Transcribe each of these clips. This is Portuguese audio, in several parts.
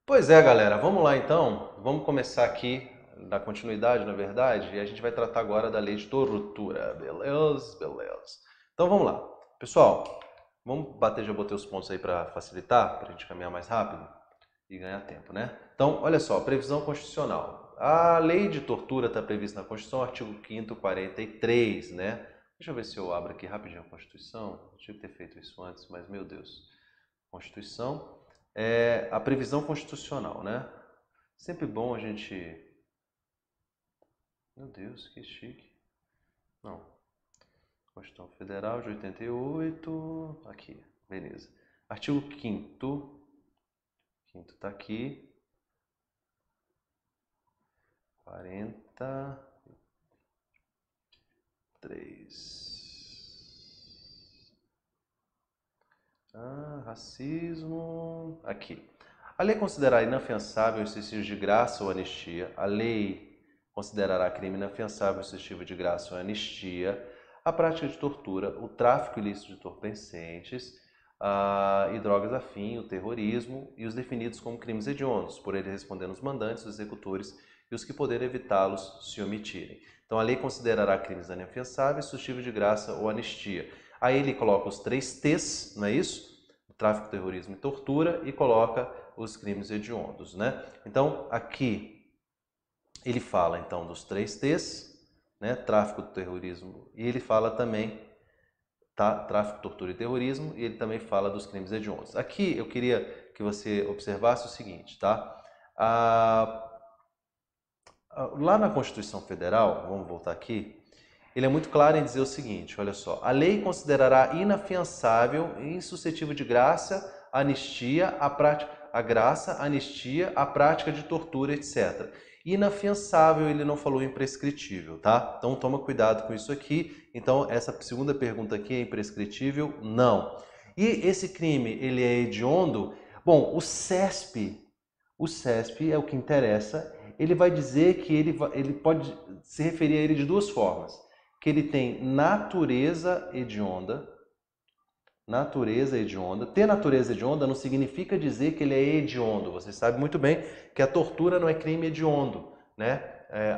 Pois é, galera, vamos lá então. Vamos começar aqui, dar continuidade, na verdade, e a gente vai tratar agora da lei de tortura. Beleza, beleza. Então vamos lá. Pessoal, vamos bater, já botei os pontos aí para facilitar, para a gente caminhar mais rápido e ganhar tempo, né? Então, olha só, previsão constitucional. A lei de tortura está prevista na Constituição, artigo 5º, 43, né? Deixa eu ver se eu abro aqui rapidinho a Constituição. Eu tinha que ter feito isso antes, mas meu Deus. Constituição é a previsão constitucional, né? Sempre bom a gente. Meu Deus, que chique. Não. Constituição Federal de 88. Aqui, beleza. Artigo 5º. Quinto tá aqui. 43. Racismo. Aqui. A lei considerará inafiançável o exercício de graça ou anistia. A lei considerará crime inafiançável o exercício de graça ou anistia a prática de tortura, o tráfico ilícito de entorpecentes e drogas afim, o terrorismo e os definidos como crimes hediondos, por ele respondendo os mandantes, os executores e os que poderem evitá-los se omitirem. Então a lei considerará crimes inafiançáveis suscetíveis de graça ou anistia. Aí ele coloca os 3 T's, não é isso? O tráfico, terrorismo e tortura, e coloca os crimes hediondos, né? Então aqui ele fala então dos 3 T's, né? Tráfico, terrorismo, e ele fala também, tá? Tráfico, tortura e terrorismo, e ele também fala dos crimes hediondos. Aqui eu queria que você observasse o seguinte, tá? Lá na Constituição Federal, vamos voltar aqui, ele é muito claro em dizer o seguinte, olha só, a lei considerará inafiançável e insuscetível de graça, anistia, a graça, anistia, a prática de tortura, etc. Inafiançável, ele não falou imprescritível, tá? Então toma cuidado com isso aqui. Então essa segunda pergunta aqui é imprescritível? Não. E esse crime, ele é hediondo? Bom, o CESP é o que interessa, ele vai dizer que ele pode se referir a ele de duas formas, que ele tem natureza hedionda. Natureza hedionda. Ter natureza hedionda não significa dizer que ele é hediondo. Você sabe muito bem que a tortura não é crime hediondo, né?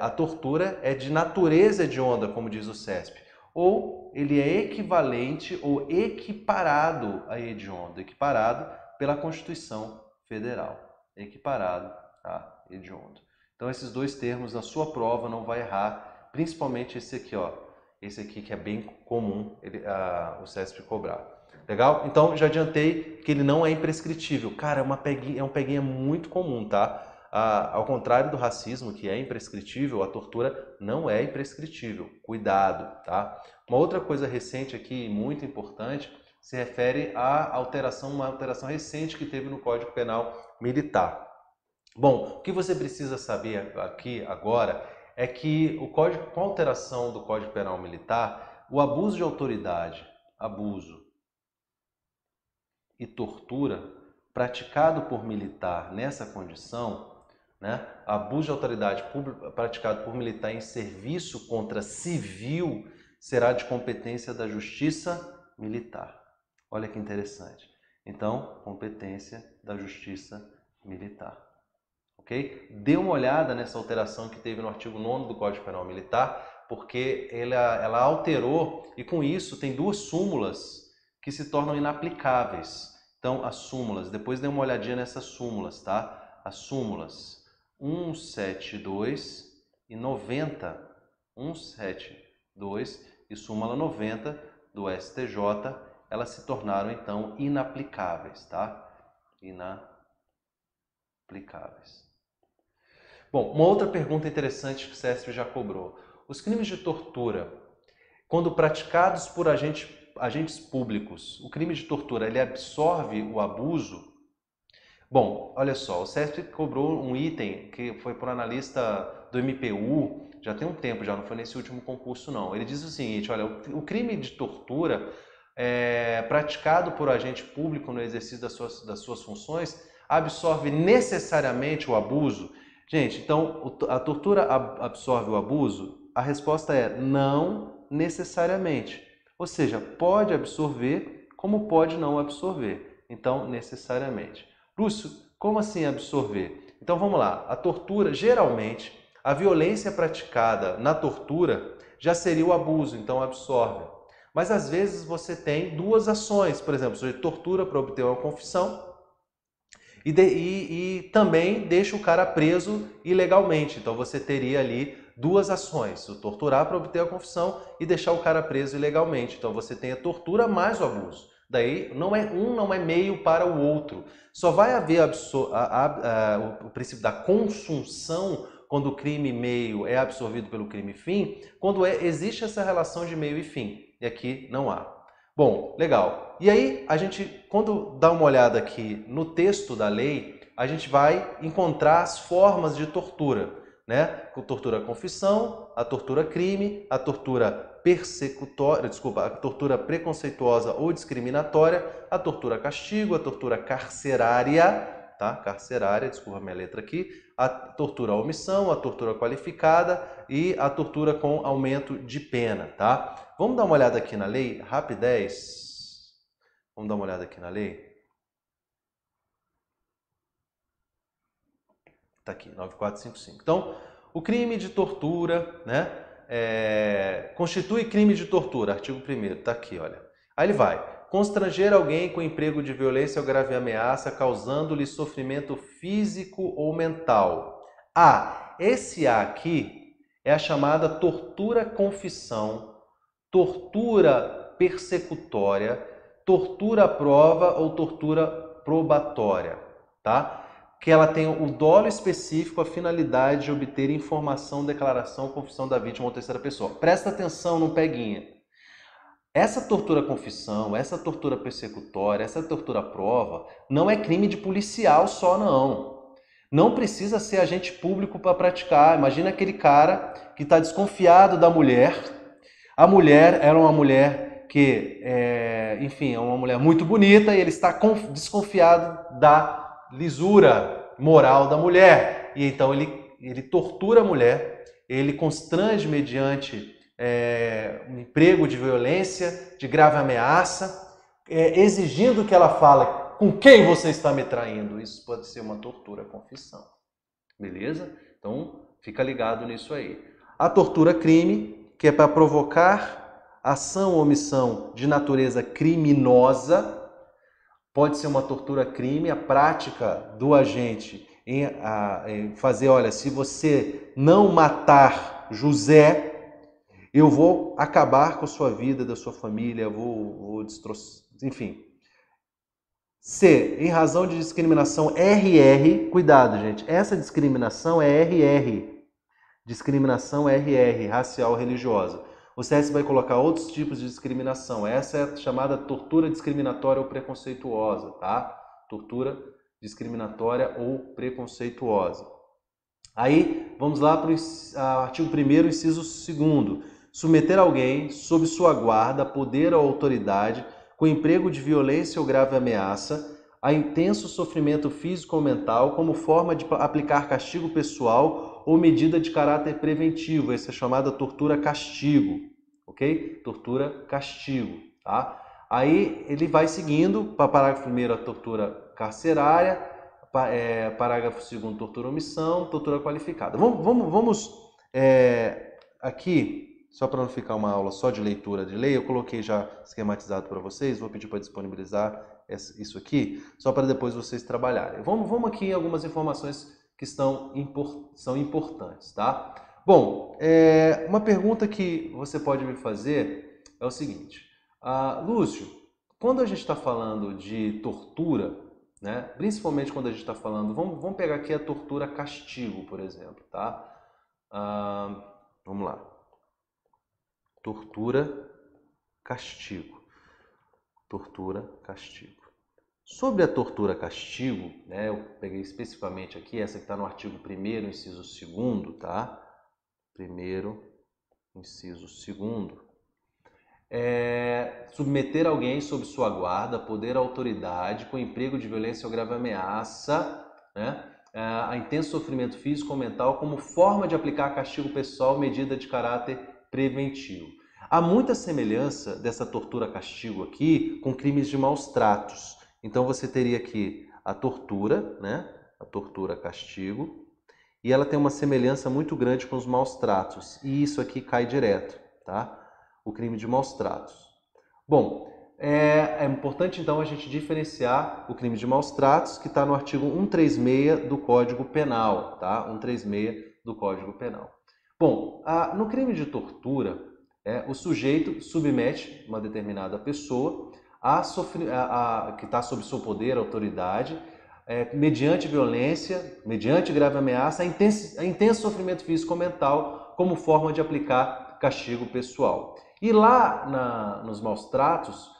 A tortura é de natureza hedionda, como diz o CESP. Ou ele é equivalente ou equiparado a hediondo, equiparado pela Constituição Federal. Equiparado a hediondo. Então esses dois termos na sua prova não vai errar, principalmente esse aqui, ó. Esse aqui que é bem comum o CESP cobrar. Legal? Então já adiantei que ele não é imprescritível. Cara, é um peguinha muito comum, tá? Ao contrário do racismo, que é imprescritível, a tortura não é imprescritível. Cuidado, tá? Uma outra coisa recente aqui, muito importante, se refere à uma alteração recente que teve no Código Penal Militar. Bom, o que você precisa saber aqui agora é que com a alteração do Código Penal Militar, o abuso de autoridade, abuso e tortura praticado por militar nessa condição, né? Abuso de autoridade praticado por militar em serviço contra civil será de competência da Justiça Militar. Olha que interessante. Então, competência da Justiça Militar. Ok? Dê uma olhada nessa alteração que teve no artigo 9º do Código Penal Militar, porque ela alterou e com isso tem duas súmulas que se tornam inaplicáveis. Então, as súmulas, depois dê uma olhadinha nessas súmulas, tá? As súmulas 172 e 90, 172 e súmula 90 do STJ, elas se tornaram então inaplicáveis, tá? Inaplicáveis. Bom, uma outra pergunta interessante que o CESP já cobrou. Os crimes de tortura, quando praticados por agentes públicos, o crime de tortura, ele absorve o abuso? Bom, olha só, o CESP cobrou um item que foi por analista do MPU, já tem um tempo, já não foi nesse último concurso não. Ele diz o seguinte, olha, o crime de tortura praticado por agente público no exercício das suas funções absorve necessariamente o abuso? Gente, então a tortura absorve o abuso? A resposta é não necessariamente. Ou seja, pode absorver como pode não absorver. Então, necessariamente. Lúcio, Como assim absorver? Então vamos lá. A tortura, geralmente, a violência praticada na tortura já seria o abuso, então absorve. Mas às vezes você tem duas ações, por exemplo, você tortura para obter uma confissão e também deixa o cara preso ilegalmente. Então você teria ali duas ações, o torturar para obter a confissão e deixar o cara preso ilegalmente. Então você tem a tortura mais o abuso. Daí não é meio para o outro. Só vai haver o princípio da consunção quando o crime meio é absorvido pelo crime fim, quando existe essa relação de meio e fim. E aqui não há. Bom, legal. E aí, a gente, quando dá uma olhada aqui no texto da lei, a gente vai encontrar as formas de tortura, né? A tortura confissão, a tortura crime, a tortura persecutória, desculpa, a tortura preconceituosa ou discriminatória, a tortura castigo, a tortura carcerária, tá? Carcerária, desculpa a minha letra aqui, a tortura à omissão, a tortura qualificada e a tortura com aumento de pena, tá? Vamos dar uma olhada aqui na lei, rapidez. Vamos dar uma olhada aqui na lei. Tá aqui, 9455. Então, o crime de tortura, né? Constitui crime de tortura, artigo 1º, tá aqui, olha. Aí ele vai. Constranger alguém com emprego de violência ou grave ameaça, causando-lhe sofrimento físico ou mental. Esse A aqui é a chamada tortura confissão, tortura persecutória, tortura à prova ou tortura probatória, tá? Que ela tem o dolo específico, a finalidade de obter informação, declaração, confissão da vítima ou terceira pessoa. Presta atenção no peguinha. Essa tortura confissão, essa tortura persecutória, essa tortura à prova, não é crime de policial só, não. Não precisa ser agente público para praticar. Imagina aquele cara que está desconfiado da mulher. A mulher era uma mulher que, enfim, é uma mulher muito bonita e ele está desconfiado da lisura moral da mulher. E então ele tortura a mulher, ele constrange mediante um emprego de violência, de grave ameaça, exigindo que ela fale com quem você está me traindo. Isso pode ser uma tortura confissão. Beleza? Então, fica ligado nisso aí. A tortura crime, que é para provocar ação ou omissão de natureza criminosa, pode ser uma tortura crime, a prática do agente em fazer, olha, se você não matar José, eu vou acabar com a sua vida, da sua família, vou destroçar, enfim. C, em razão de discriminação RR, cuidado, gente, essa discriminação é RR, discriminação RR, racial religiosa. O CS vai colocar outros tipos de discriminação. Essa é a chamada tortura discriminatória ou preconceituosa, tá? Tortura discriminatória ou preconceituosa. Aí, vamos lá para o artigo 1º, inciso 2º. Submeter alguém sob sua guarda, poder ou autoridade, com emprego de violência ou grave ameaça, a intenso sofrimento físico ou mental, como forma de aplicar castigo pessoal ou medida de caráter preventivo. Essa é chamada tortura castigo, ok? Tortura castigo, tá? Aí ele vai seguindo para parágrafo 1º a tortura carcerária, parágrafo 2º tortura omissão, tortura qualificada. Vamos aqui, só para não ficar uma aula só de leitura de lei, eu coloquei já esquematizado para vocês, vou pedir para disponibilizar isso aqui, só para depois vocês trabalharem. Vamos aqui em algumas informações que são importantes, tá? Bom, uma pergunta que você pode me fazer é o seguinte. Lúcio, quando a gente está falando de tortura, né, principalmente quando a gente está falando, vamos pegar aqui a tortura castigo, por exemplo, tá? Vamos lá. Tortura castigo. Tortura castigo. Sobre a tortura castigo, né, eu peguei especificamente aqui, essa que está no artigo 1º, inciso 2º, tá? 1º, inciso 2º. Submeter alguém sob sua guarda, poder, autoridade, com emprego de violência ou grave ameaça, né, a intenso sofrimento físico ou mental como forma de aplicar castigo pessoal, medida de caráter preventivo. Há muita semelhança dessa tortura castigo aqui com crimes de maus tratos. Então você teria aqui a tortura, né? A tortura castigo, e ela tem uma semelhança muito grande com os maus tratos, e isso aqui cai direto, tá? O crime de maus tratos. Bom, é importante então a gente diferenciar o crime de maus tratos, que está no artigo 136 do Código Penal, tá? 136 do Código Penal. Bom, no crime de tortura, o sujeito submete uma determinada pessoa que está sob seu poder, autoridade, mediante violência, mediante grave ameaça, a intenso sofrimento físico ou mental, como forma de aplicar castigo pessoal. E lá nos maus tratos,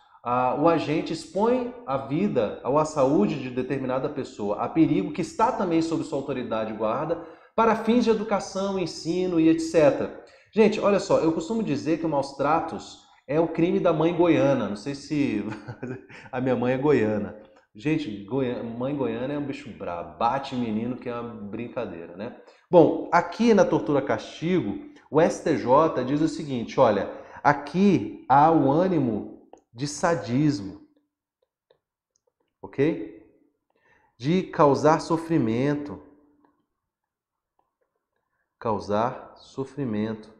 o agente expõe a vida ou a saúde de determinada pessoa a perigo que está também sob sua autoridade e guarda para fins de educação, ensino e etc. Gente, olha só, eu costumo dizer que o maus tratos é o crime da mãe goiana. Não sei se a minha mãe é goiana. Gente, mãe goiana é um bicho brabo, bate menino que é uma brincadeira, né? Bom, aqui na tortura castigo, o STJ diz o seguinte, olha, aqui há o ânimo de sadismo, ok? De causar sofrimento. Causar sofrimento.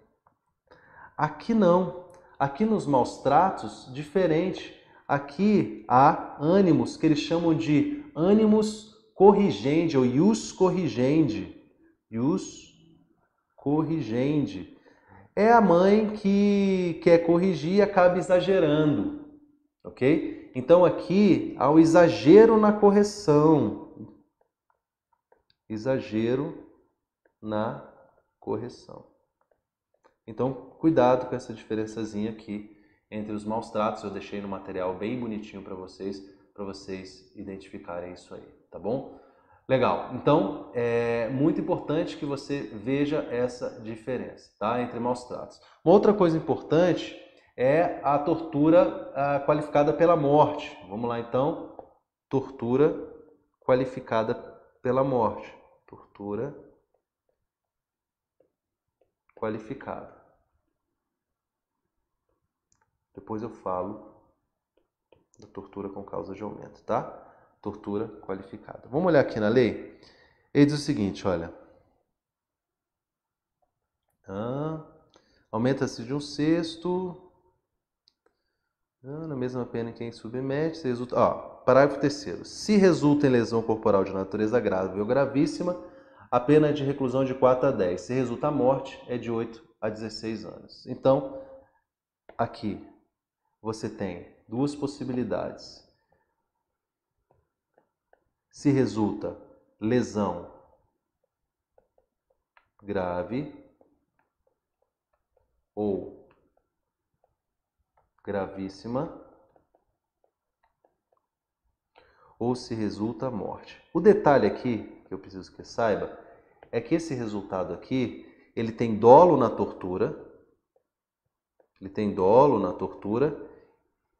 Aqui não. Aqui nos maus tratos, diferente. Aqui há ânimos que eles chamam de ânimos corrigendi, ou ius corrigendi. Ius corrigendi. É a mãe que quer corrigir e acaba exagerando, ok? Então aqui há o exagero na correção. Exagero na correção. Então, cuidado com essa diferençazinha aqui entre os maus tratos. Eu deixei no material bem bonitinho para vocês identificarem isso aí, tá bom? Legal. Então, é muito importante que você veja essa diferença, tá? Entre maus tratos. Uma outra coisa importante é a tortura qualificada pela morte. Vamos lá, então. Tortura qualificada pela morte. Tortura qualificada. Depois eu falo da tortura com causa de aumento, tá? Tortura qualificada. Vamos olhar aqui na lei? Ele diz o seguinte, olha. Aumenta-se de 1/6. Na mesma pena em quem submete, se resulta... parágrafo 3º. Se resulta em lesão corporal de natureza grave ou gravíssima, a pena é de reclusão de 4 a 10. Se resulta a morte, é de 8 a 16 anos. Então, aqui você tem duas possibilidades. Se resulta lesão grave ou gravíssima, ou se resulta morte. O detalhe aqui, que eu preciso que saiba, é que esse resultado aqui, ele tem dolo na tortura,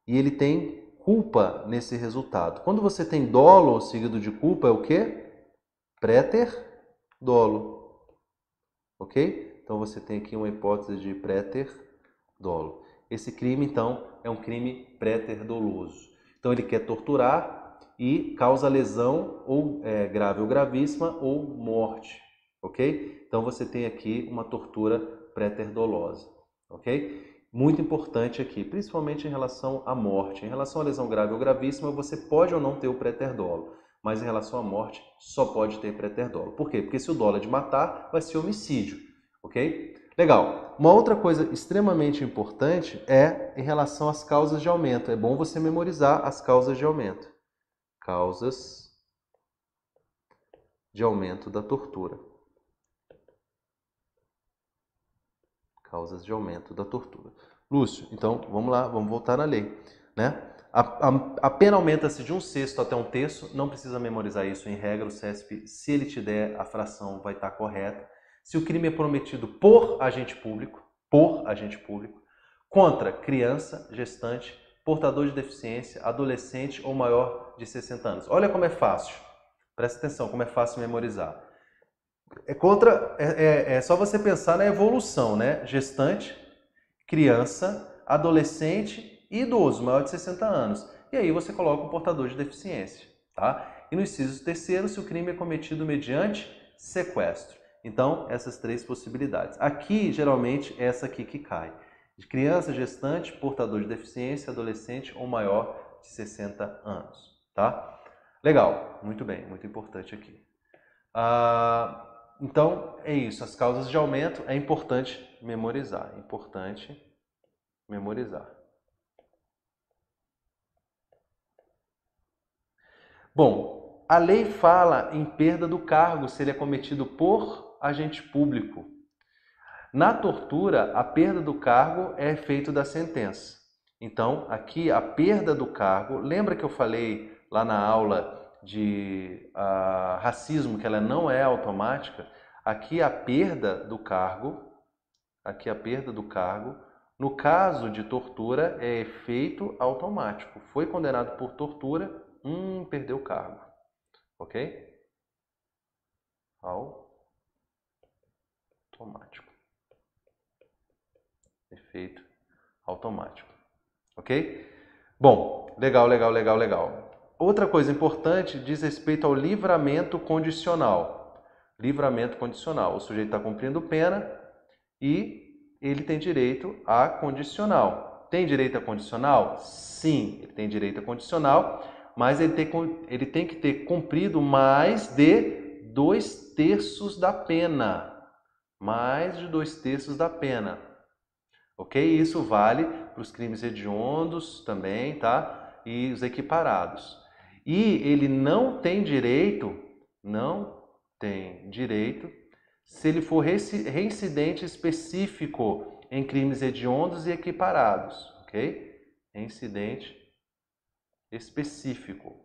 e ele tem culpa nesse resultado. Quando você tem dolo seguido de culpa, é o quê? Préter dolo. Ok? Então você tem aqui uma hipótese de préter dolo. Esse crime, então, é um crime préter doloso. Então ele quer torturar e causa lesão ou grave ou gravíssima ou morte. Ok? Então você tem aqui uma tortura préter dolosa. Ok? Muito importante aqui, principalmente em relação à morte. Em relação à lesão grave ou gravíssima, você pode ou não ter o préter dolo, mas em relação à morte, só pode ter préter dolo. Por quê? Porque se o dolo é de matar, vai ser homicídio, ok? Legal. Uma outra coisa extremamente importante é em relação às causas de aumento. É bom você memorizar as causas de aumento. Causas de aumento da tortura. Causas de aumento da tortura. Lúcio, então vamos lá, vamos voltar na lei, né? A pena aumenta-se de 1/6 até 1/3, não precisa memorizar isso em regra, o CESP, se ele te der, a fração vai estar correta. Se o crime é prometido por agente público, contra criança, gestante, portador de deficiência, adolescente ou maior de 60 anos. Olha como é fácil, presta atenção como é fácil memorizar. É só você pensar na evolução, né? Gestante, criança, adolescente e idoso, maior de 60 anos. E aí você coloca o portador de deficiência, tá? E no inciso terceiro, se o crime é cometido mediante sequestro. Então, essas três possibilidades. Aqui, geralmente, essa aqui que cai. De criança, gestante, portador de deficiência, adolescente ou maior de 60 anos. Tá? Legal, muito bem, muito importante aqui. Então, é isso. As causas de aumento é importante memorizar. É importante memorizar. Bom, a lei fala em perda do cargo se ele é cometido por agente público. Na tortura, a perda do cargo é efeito da sentença. Então, aqui a perda do cargo, lembra que eu falei lá na aula de racismo que ela não é automática? Aqui a perda do cargo, no caso de tortura é efeito automático. Foi condenado por tortura, perdeu o cargo. Ok? Automático. Efeito automático. Ok? Bom, legal. Outra coisa importante diz respeito ao livramento condicional. Livramento condicional. O sujeito está cumprindo pena e ele tem direito a condicional. Tem direito a condicional? Sim, ele tem direito a condicional, mas ele tem que ter cumprido mais de 2/3 da pena. Mais de 2/3 da pena. Ok? Isso vale para os crimes hediondos também, tá? E os equiparados. E ele não tem direito, se ele for reincidente específico em crimes hediondos e equiparados, ok? Reincidente específico.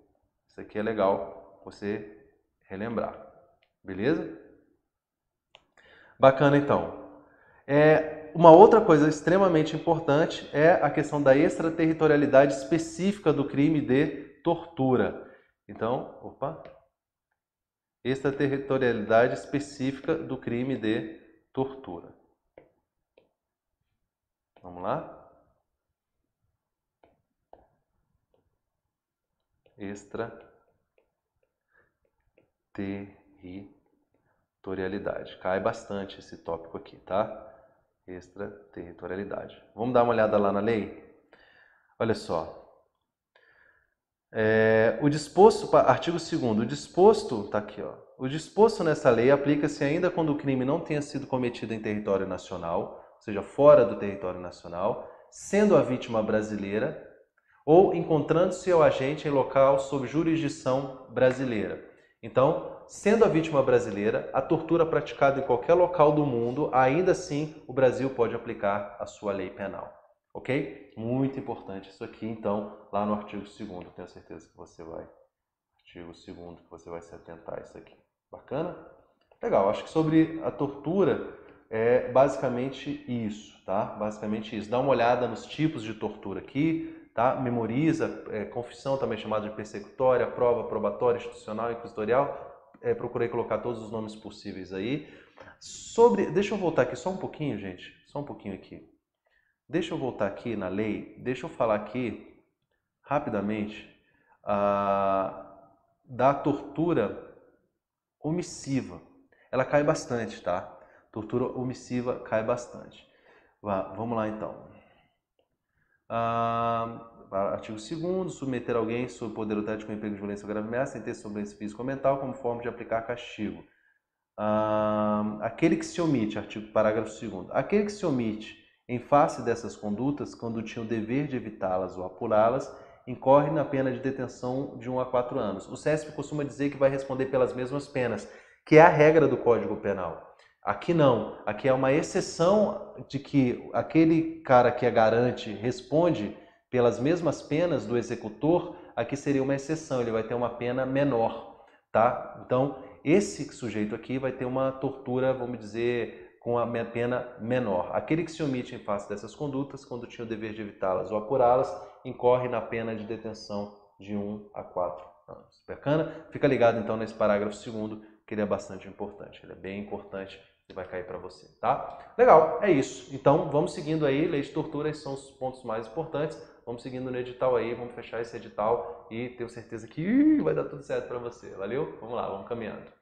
Isso aqui é legal você relembrar. Beleza? Bacana, então. Uma outra coisa extremamente importante é a questão da extraterritorialidade específica do crime de tortura. Então, extraterritorialidade específica do crime de tortura. Vamos lá? Extraterritorialidade. Cai bastante esse tópico aqui, tá? Extraterritorialidade. Vamos dar uma olhada lá na lei? Olha só. O disposto, artigo 2º, o disposto, tá aqui, ó. O disposto nessa lei aplica-se ainda quando o crime não tenha sido cometido em território nacional, ou seja, fora do território nacional, sendo a vítima brasileira ou encontrando-se o agente em local sob jurisdição brasileira. Então, sendo a vítima brasileira, a tortura praticada em qualquer local do mundo, ainda assim o Brasil pode aplicar a sua lei penal. Ok? Muito importante isso aqui, então, lá no artigo 2º, tenho certeza que você vai. Artigo 2º, que você vai se atentar a isso aqui. Bacana? Legal, acho que sobre a tortura é basicamente isso, tá? Basicamente isso. Dá uma olhada nos tipos de tortura aqui, tá? Memoriza, confissão também chamada de persecutória, prova, probatória, institucional, inquisitorial. Procurei colocar todos os nomes possíveis aí. Deixa eu voltar aqui só um pouquinho, gente. Só um pouquinho aqui. Deixa eu voltar aqui na lei, deixa eu falar aqui rapidamente da tortura omissiva. Ela cai bastante, tá? Tortura omissiva cai bastante. Vamos lá então. Artigo 2º, submeter alguém sob poder ou tético com emprego de violência ou grave ameaça sem ter sobreviolência física ou mental como forma de aplicar castigo. Aquele que se omite, parágrafo 2º, aquele que se omite em face dessas condutas, quando tinha o dever de evitá-las ou apurá-las, incorre na pena de detenção de 1 a 4 anos. O CESP costuma dizer que vai responder pelas mesmas penas, que é a regra do Código Penal. Aqui não, aqui é uma exceção de que aquele cara que é garante responde pelas mesmas penas do executor, aqui seria uma exceção, ele vai ter uma pena menor, tá? Então, esse sujeito aqui vai ter uma tortura, vamos dizer, com a pena menor. Aquele que se omite em face dessas condutas, quando tinha o dever de evitá-las ou apurá-las, incorre na pena de detenção de 1 a 4 anos. Bacana? Fica ligado então nesse parágrafo 2º, que ele é bastante importante. Ele é bem importante e vai cair para você, tá? Legal, é isso. Então, vamos seguindo aí. Lei de tortura, esses são os pontos mais importantes. vamos seguindo no edital aí, vamos fechar esse edital e tenho certeza que vai dar tudo certo para você. Valeu? Vamos lá, vamos caminhando.